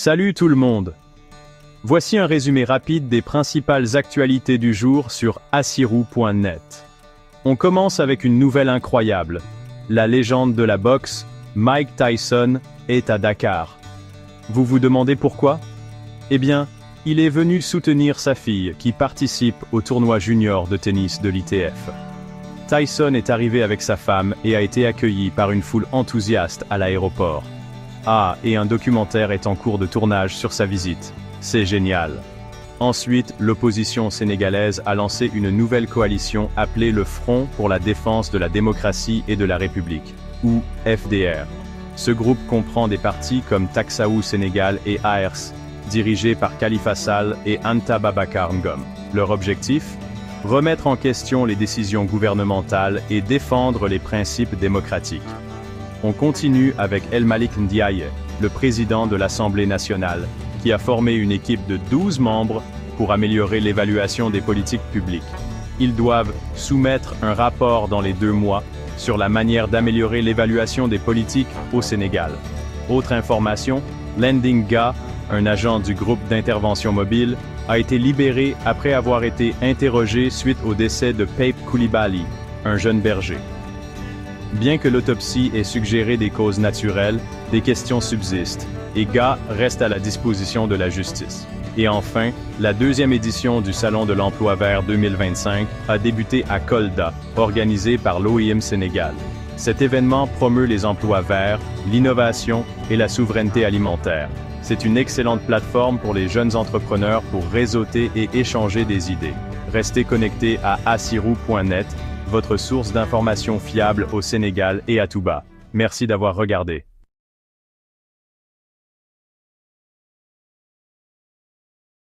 Salut tout le monde! Voici un résumé rapide des principales actualités du jour sur Asirou.net. On commence avec une nouvelle incroyable. La légende de la boxe, Mike Tyson, est à Dakar. Vous vous demandez pourquoi? Eh bien, il est venu soutenir sa fille qui participe au tournoi junior de tennis de l'ITF. Tyson est arrivé avec sa femme et a été accueilli par une foule enthousiaste à l'aéroport. Ah, et un documentaire est en cours de tournage sur sa visite. C'est génial. Ensuite, l'opposition sénégalaise a lancé une nouvelle coalition appelée le Front pour la défense de la démocratie et de la République, ou FDR. Ce groupe comprend des partis comme Taksaou Sénégal et AERS, dirigés par Khalifa Sall et Anta Babacar Ngom. Leur objectif? Remettre en question les décisions gouvernementales et défendre les principes démocratiques. On continue avec El Malik Ndiaye, le président de l'Assemblée nationale, qui a formé une équipe de 12 membres pour améliorer l'évaluation des politiques publiques. Ils doivent soumettre un rapport dans les 2 mois sur la manière d'améliorer l'évaluation des politiques au Sénégal. Autre information, Lendinga, un agent du groupe d'intervention mobile, a été libéré après avoir été interrogé suite au décès de Pape Coulibaly, un jeune berger. Bien que l'autopsie ait suggéré des causes naturelles, des questions subsistent, et Ga reste à la disposition de la justice. Et enfin, la 2e édition du Salon de l'Emploi Vert 2025 a débuté à Kolda, organisé par l'OIM Sénégal. Cet événement promeut les emplois verts, l'innovation et la souveraineté alimentaire. C'est une excellente plateforme pour les jeunes entrepreneurs pour réseauter et échanger des idées. Restez connectés à Asirou.net, votre source d'informations fiables au Sénégal et à Touba. Merci d'avoir regardé.